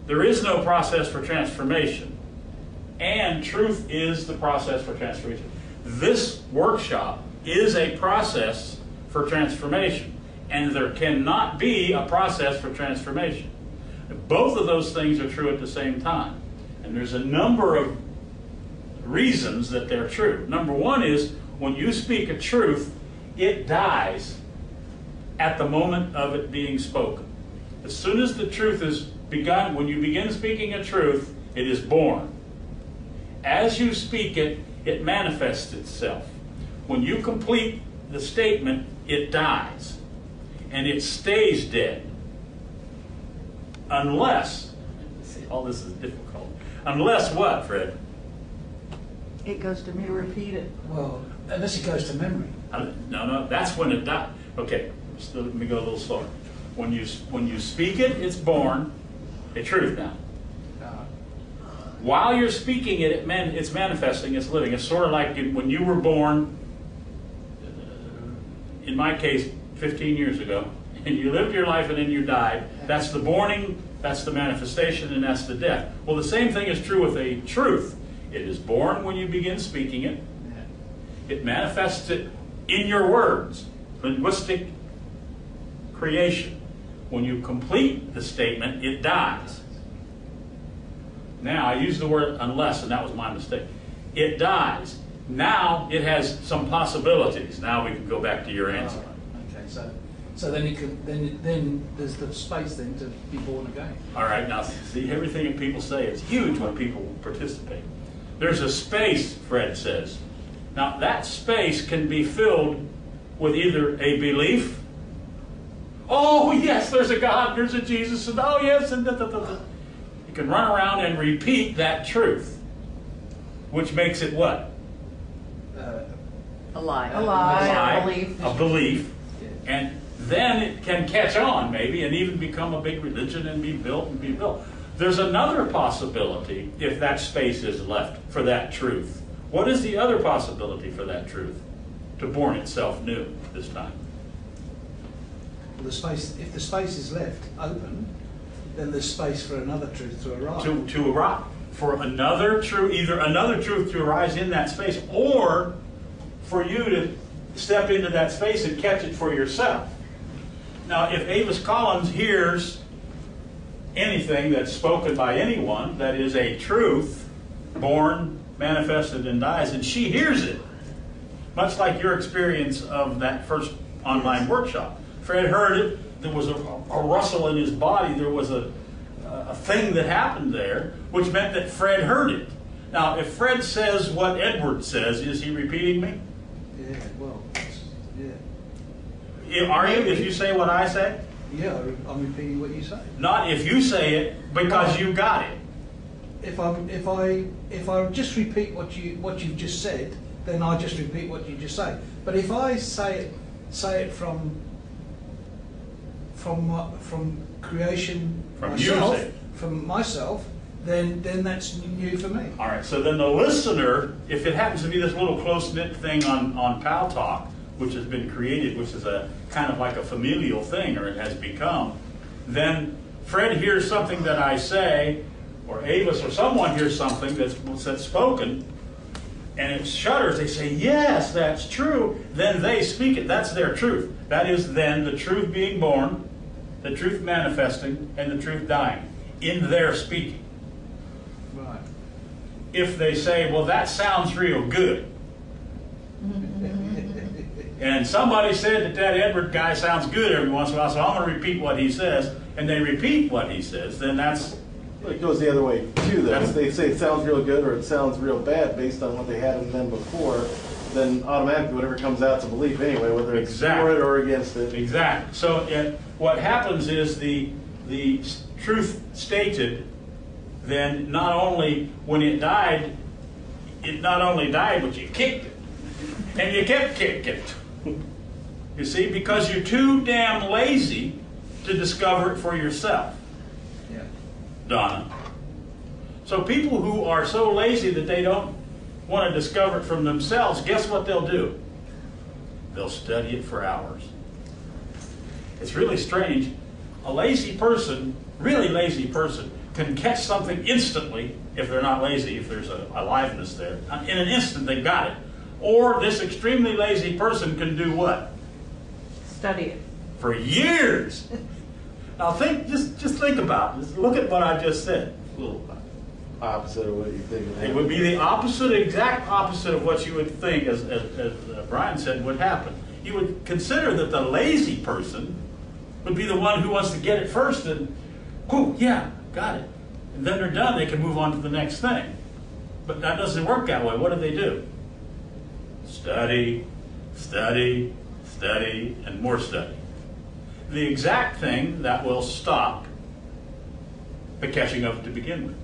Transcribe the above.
There is no process for transformation. And truth is the process for transformation. This workshop is a process for transformation. And there cannot be a process for transformation. Both of those things are true at the same time. And there's a number of reasons that they're true. Number one is, when you speak a truth, it dies at the moment of it being spoken. As soon as the truth is begun, when you begin speaking a truth, it is born. As you speak it, it manifests itself. When you complete the statement, it dies. And it stays dead. Unless, see, all this is difficult. Unless what, Fred? It goes to memory. Repeat it. Well, unless it goes to memory. No, that's when it dies. Okay, so let me go a little slower. When you speak it, it's born a truth now. While you're speaking it, it's manifesting, it's living. It's sort of like when you were born, in my case, 15 years ago, and you lived your life and then you died. That's the borning, that's the manifestation, and that's the death. Well, the same thing is true with a truth. It is born when you begin speaking it. It manifests it in your words. Linguistic creation. When you complete the statement, it dies. Now, I used the word unless, and that was my mistake. It dies. Now, it has some possibilities. Now we can go back to your answer. Okay, so then you can then there's the space then to be born again. All right, now see, everything that people say is huge when people participate. There's a space, Fred says. Now, that space can be filled with either a belief. Oh, yes, there's a God, there's a Jesus, and oh, yes, and da. You can run around and repeat that truth, which makes it what? A lie. A lie. A belief. A belief. Yeah. And then it can catch on, maybe, and even become a big religion and be built and be built. There's another possibility if that space is left for that truth. What is the other possibility for that truth? To born itself new this time. Well, if the space is left open, then there's space for another truth to arise. To arise. For another truth, either another truth to arise in that space, or for you to step into that space and catch it for yourself. Now, if Avis Collins hears anything that's spoken by anyone that is a truth, born, manifested, and dies, and she hears it, much like your experience of that first online workshop. Fred heard it, there was a rustle in his body, there was a thing that happened there, which meant that Fred heard it. Now, if Fred says what Edward says, is he repeating me? Yeah, well, yeah. Are you, if you say what I say? Yeah, I'm repeating what you say. Not if you say it, because you got it. If I just repeat what you've just said, then I just repeat what you just say. But if I say it from creation, from myself, then that's new for me. All right. So then the listener, if it happens to be this little close-knit thing on Pal Talk, which has been created, which is a kind of like a familial thing, or it has become, then Fred hears something that I say, or Avis or someone hears something that's spoken, and it shudders. They say, yes, that's true. Then they speak it. That's their truth. That is then the truth being born, the truth manifesting, and the truth dying in their speaking. Right. If they say, well, that sounds real good. And somebody said that Edward guy sounds good every once in a while, so I'm going to repeat what he says, and they repeat what he says, then that's... It goes the other way, too, though. If they say it sounds real good or it sounds real bad based on what they had in them before, then automatically whatever comes out is a belief anyway, whether it's for it or against it. Exactly. So what happens is the truth stated, then not only when it not only died, but you kicked it. And you kept kicking it. You see, because you're too damn lazy to discover it for yourself. Yeah. Donna. So people who are so lazy that they don't want to discover it from themselves, guess what they'll do? They'll study it for hours. It's really strange. A lazy person, really lazy person, can catch something instantly if they're not lazy, if there's a aliveness there. In an instant, they've got it. Or this extremely lazy person can do what? Study it. For years. Now just think about it. Look at what I just said. A little opposite of what you think. It would be the opposite, exact opposite of what you would think, as Brian said, would happen. You would consider that the lazy person would be the one who wants to get it first and, whew, yeah, got it. And then they're done, they can move on to the next thing. But that doesn't work that way. What do? Study, study, study, and more study. The exact thing that will stop the catching up to begin with.